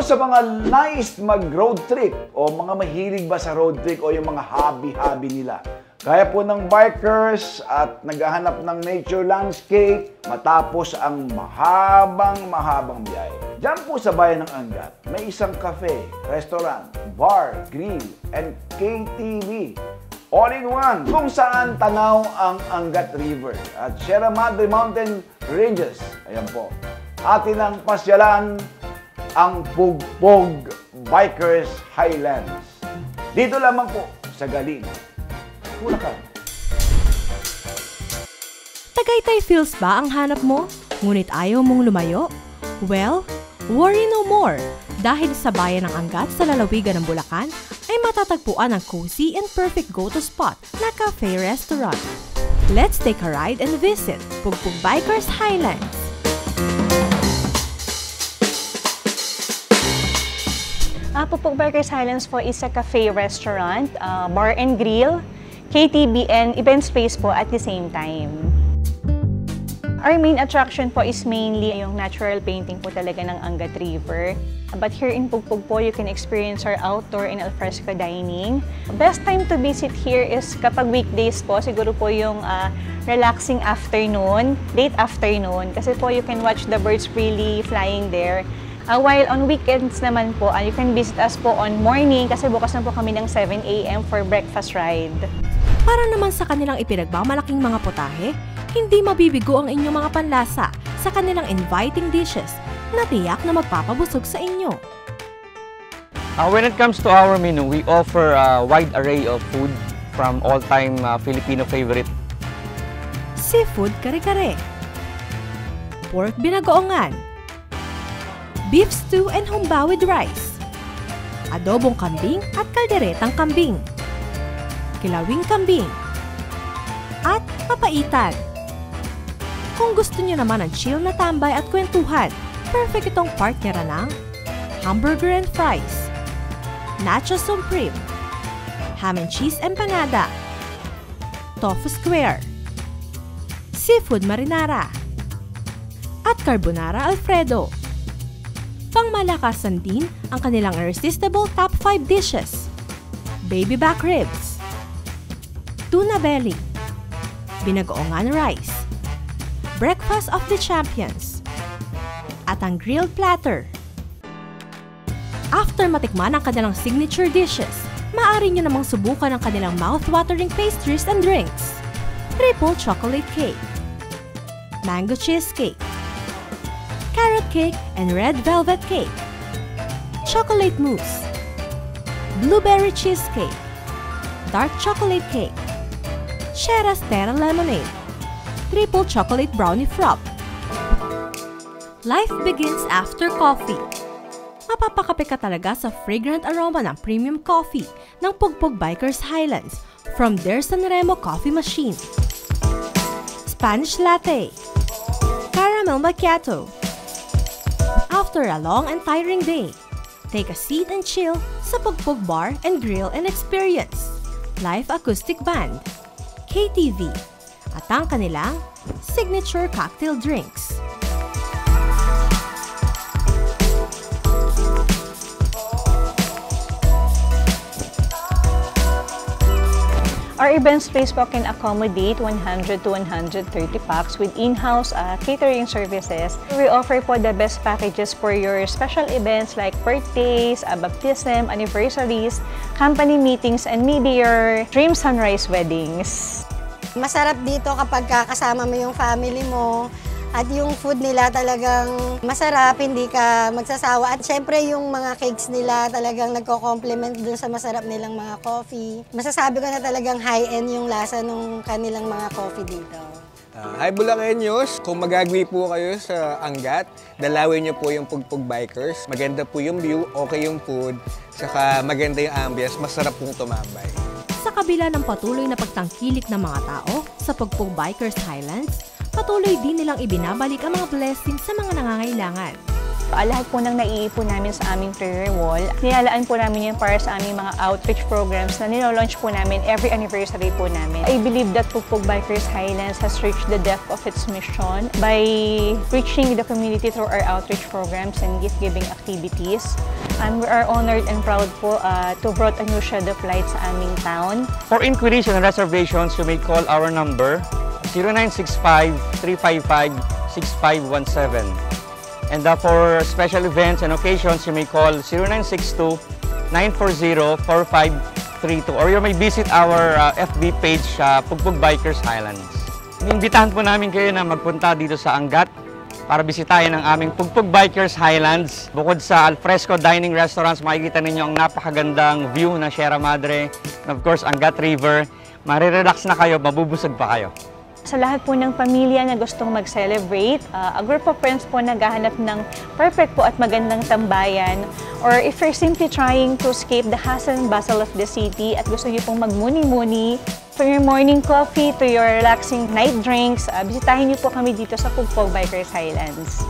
sa mga nice mag-road trip o mga mahilig ba sa road trip o yung mga hobby-hobby nila. Kaya po ng bikers at naghahanap ng nature landscape matapos ang mahabang biyahe. Diyan po sa bayan ng Angat, may isang cafe, restaurant, bar, grill, and KTV. All-in-one, kung saan tanaw ang Angat River at Sierra Madre Mountain Ranges. Ayan po. Atin ang pasyalan ang Pugpog Bikers Highlands. Dito lamang po sa Galing, Bulacan. Tagaytay feels ba ang hanap mo? Ngunit ayaw mong lumayo? Well, worry no more. Dahil sa bayan ng Angat sa lalawigan ng Bulacan, ay matatagpuan ang cozy and perfect go-to spot na cafe restaurant. Let's take a ride and visit Pugpog Bikers Highlands. Pugpog Bikers Highlands po is a cafe restaurant, bar and grill, KTV and event space po at the same time. Our main attraction po is mainly yung natural painting po talaga ng Angat River. But here in Pugpog po, you can experience our outdoor and alfresco dining. Best time to visit here is kapag weekdays po, siguro po yung relaxing afternoon, late afternoon. Kasi po you can watch the birds really flying there. While on weekends naman po, you can visit us po on morning kasi bukas na po kami ng 7 AM for breakfast ride. Para naman sa kanilang ipinagmamalaking mga putahe, hindi mabibigo ang inyong mga panlasa sa kanilang inviting dishes na tiyak na magpapabusog sa inyo. When it comes to our menu, we offer a wide array of food from all-time Filipino favorite. Seafood kare-kare, pork binagoongan, beef stew and humba with rice, adobong kambing at kalderetang kambing, kilawing kambing, at papaitan. Kung gusto niyo naman ang chill na tambay at kwentuhan, perfect itong partnera ng hamburger and fries, nacho supreme, ham and cheese empanada, tofu square, seafood marinara, at carbonara alfredo. Pangmalakasan din ang kanilang irresistible top 5 dishes: baby back ribs, tuna belly, binagoongan rice, breakfast of the champions, at ang grilled platter. After matikman ang kanilang signature dishes, maaari nyo namang subukan ang kanilang mouth-watering pastries and drinks: triple chocolate cake, mango cheesecake, carrot cake and red velvet cake, chocolate mousse, blueberry cheesecake, dark chocolate cake, Sheras Terra lemonade, triple chocolate brownie frap. Life begins after coffee. Mapapakape ka talaga sa fragrant aroma ng premium coffee ng Pugpog Bikers Highlands from their Sanremo coffee machine. Spanish latte, caramel macchiato. After a long and tiring day, take a seat and chill sa Pugpog Bar and Grill and Experience, live acoustic band, KTV, at ang kanilang signature cocktail drinks. Our event space po can accommodate 100 to 130 packs with in-house catering services. We offer po the best packages for your special events like birthdays, baptism, anniversaries, company meetings, and maybe your dream sunrise weddings. Masarap dito kapag kasama mo yung family mo. At yung food nila talagang masarap, hindi ka magsasawa. At syempre yung mga cakes nila talagang nagko-complement dun sa masarap nilang mga coffee. Masasabi ko na talagang high-end yung lasa ng kanilang mga coffee dito. Hi Bulacanos! Kung mag-agree po kayo sa Angat, dalawin niyo po yung Pugpog Bikers. Maganda po yung view, okay yung food, saka maganda yung ambience, masarap pong tumambay. Sa kabila ng patuloy na pagtangkilik ng mga tao sa Pugpog Bikers Highlands, patuloy din nilang ibinabalik ang mga blessings sa mga nangangailangan. Lahat po ng naiipon namin sa aming prayer wall, nilalaan po namin yun para sa aming mga outreach programs na nilolaunch po namin every anniversary po namin. I believe that Pugpug Bikers Highlands has reached the depth of its mission by reaching the community through our outreach programs and gift-giving activities. And we are honored and proud po to brought a new shed of light sa aming town. For inquiries and reservations, you may call our number 0965-355-6517. And for special events and occasions, you may call 0962-940-4532 or you may visit our FB page, Pugpug Bikers Highlands. Inimbitahan po namin kayo na magpunta dito sa Angat para bisitahin ang aming Pugpug Bikers Highlands. Bukod sa alfresco dining restaurants, makikita ninyo ang napakagandang view ng Sierra Madre and of course Angat River. Marirelax na kayo, mabubusog pa kayo. Sa lahat po ng pamilya na gustong mag-celebrate, a group of friends po naghahanap ng perfect po at magandang tambayan, or if you're simply trying to escape the hassle and bustle of the city at gusto niyo pong magmuni-muni, from your morning coffee to your relaxing night drinks, bisitahin niyo po kami dito sa Pugpug Bikers Highlands.